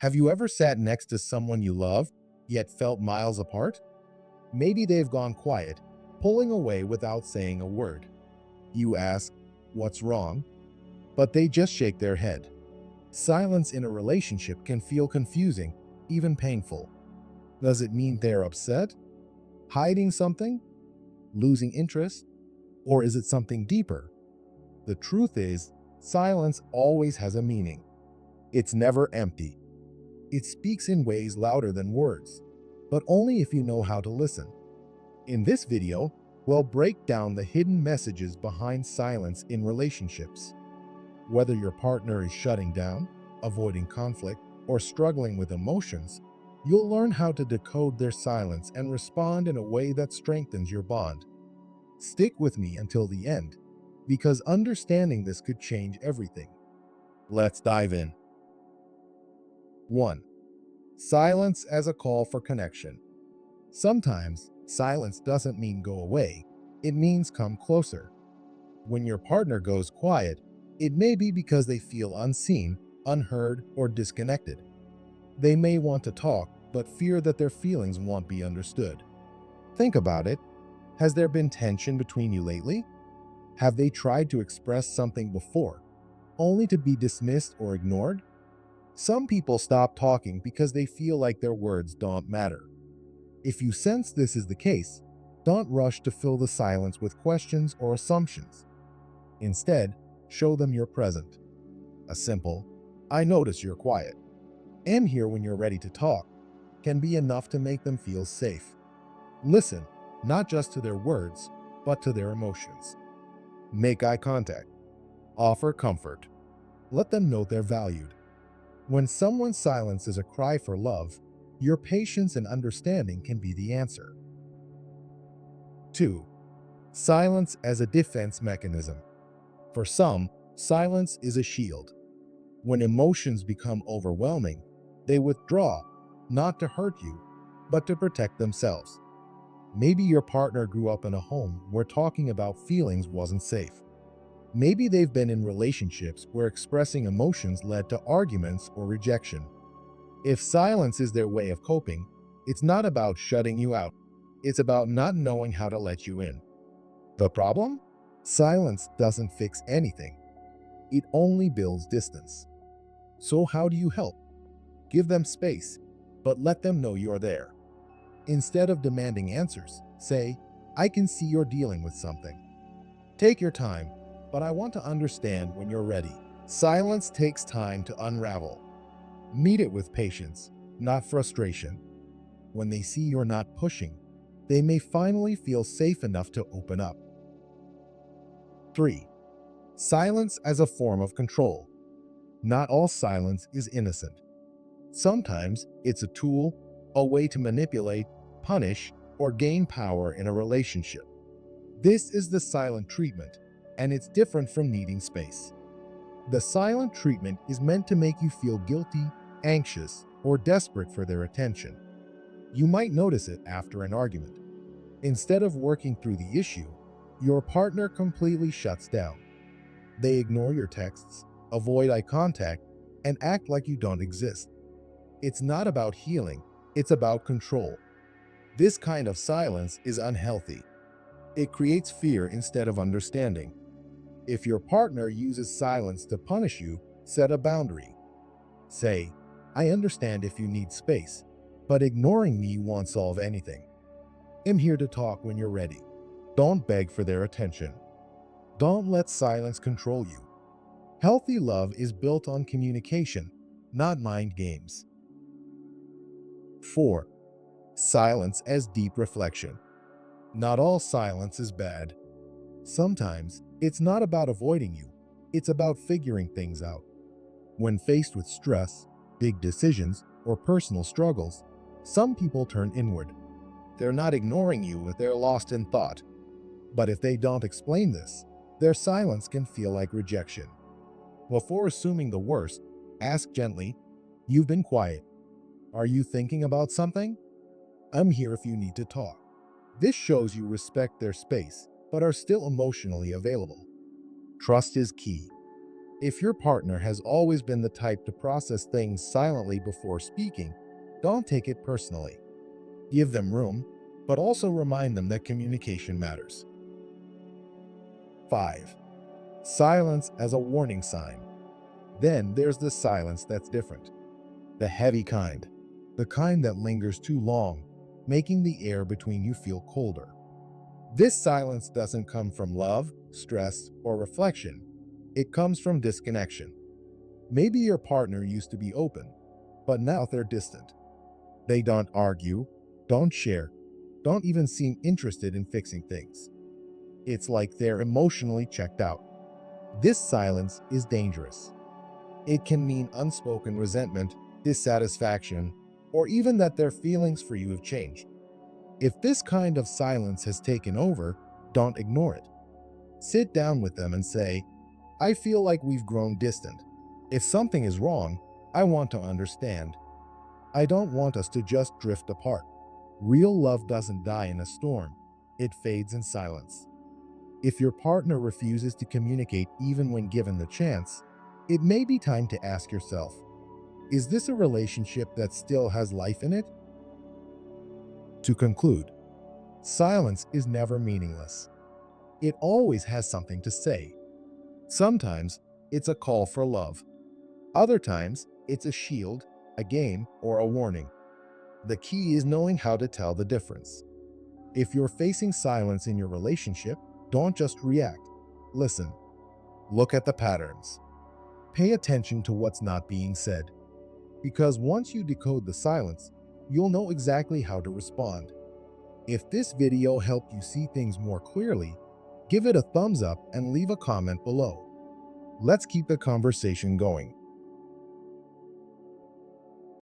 Have you ever sat next to someone you love, yet felt miles apart? Maybe they've gone quiet, pulling away without saying a word. You ask, "What's wrong?" But they just shake their head. Silence in a relationship can feel confusing, even painful. Does it mean they're upset, hiding something, losing interest, or is it something deeper? The truth is, silence always has a meaning. It's never empty. It speaks in ways louder than words, but only if you know how to listen. In this video, we'll break down the hidden messages behind silence in relationships. Whether your partner is shutting down, avoiding conflict, or struggling with emotions, you'll learn how to decode their silence and respond in a way that strengthens your bond. Stick with me until the end, because understanding this could change everything. Let's dive in. 1. Silence as a call for connection. Sometimes, silence doesn't mean go away, it means come closer. When your partner goes quiet, it may be because they feel unseen, unheard, or disconnected. They may want to talk, but fear that their feelings won't be understood. Think about it. Has there been tension between you lately? Have they tried to express something before, only to be dismissed or ignored? Some people stop talking because they feel like their words don't matter. If you sense this is the case, don't rush to fill the silence with questions or assumptions. Instead, show them you're present. A simple, "I notice you're quiet. Am here when you're ready to talk," can be enough to make them feel safe. Listen, not just to their words, but to their emotions. Make eye contact. Offer comfort. Let them know they're valued. When someone's silence is a cry for love, your patience and understanding can be the answer. 2. Silence as a defense mechanism. For some, silence is a shield. When emotions become overwhelming, they withdraw, not to hurt you, but to protect themselves. Maybe your partner grew up in a home where talking about feelings wasn't safe. Maybe they've been in relationships where expressing emotions led to arguments or rejection. If silence is their way of coping, it's not about shutting you out. It's about not knowing how to let you in. The problem? Silence doesn't fix anything. It only builds distance. So how do you help? Give them space, but let them know you're there. Instead of demanding answers, say, "I can see you're dealing with something. Take your time, but I want to understand when you're ready." Silence takes time to unravel. Meet it with patience, not frustration. When they see you're not pushing, they may finally feel safe enough to open up. 3. Silence as a form of control. Not all silence is innocent. Sometimes it's a tool, a way to manipulate, punish, or gain power in a relationship. This is the silent treatment, and it's different from needing space. The silent treatment is meant to make you feel guilty, anxious, or desperate for their attention. You might notice it after an argument. Instead of working through the issue, your partner completely shuts down. They ignore your texts, avoid eye contact, and act like you don't exist. It's not about healing, it's about control. This kind of silence is unhealthy. It creates fear instead of understanding. If your partner uses silence to punish you, set a boundary. Say, "I understand if you need space, but ignoring me won't solve anything. I'm here to talk when you're ready." Don't beg for their attention. Don't let silence control you. Healthy love is built on communication, not mind games. 4. Silence as deep reflection. Not all silence is bad. Sometimes it's not about avoiding you, it's about figuring things out. When faced with stress, big decisions, or personal struggles, some people turn inward. They're not ignoring you if they're lost in thought. But if they don't explain this, their silence can feel like rejection. Before assuming the worst, ask gently, "You've been quiet. Are you thinking about something? I'm here if you need to talk." This shows you respect their space, but are still emotionally available. Trust is key. If your partner has always been the type to process things silently before speaking, don't take it personally. Give them room, but also remind them that communication matters. 5. Silence as a warning sign. Then there's the silence that's different. The heavy kind. The kind that lingers too long, making the air between you feel colder. This silence doesn't come from love, stress, or reflection. It comes from disconnection. Maybe your partner used to be open, but now they're distant. They don't argue, don't share, don't even seem interested in fixing things. It's like they're emotionally checked out. This silence is dangerous. It can mean unspoken resentment, dissatisfaction, or even that their feelings for you have changed. If this kind of silence has taken over, don't ignore it. Sit down with them and say, I feel like we've grown distant. If something is wrong, I want to understand. I don't want us to just drift apart. Real love doesn't die in a storm. It fades in silence. If your partner refuses to communicate even when given the chance, it may be time to ask yourself, is this a relationship that still has life in it? To conclude, silence is never meaningless. It always has something to say. Sometimes it's a call for love. Other times it's a shield, a game, or a warning. The key is knowing how to tell the difference. If you're facing silence in your relationship, don't just react. Listen. Look at the patterns. Pay attention to what's not being said. Because once you decode the silence, you'll know exactly how to respond. If this video helped you see things more clearly, give it a thumbs up and leave a comment below. Let's keep the conversation going.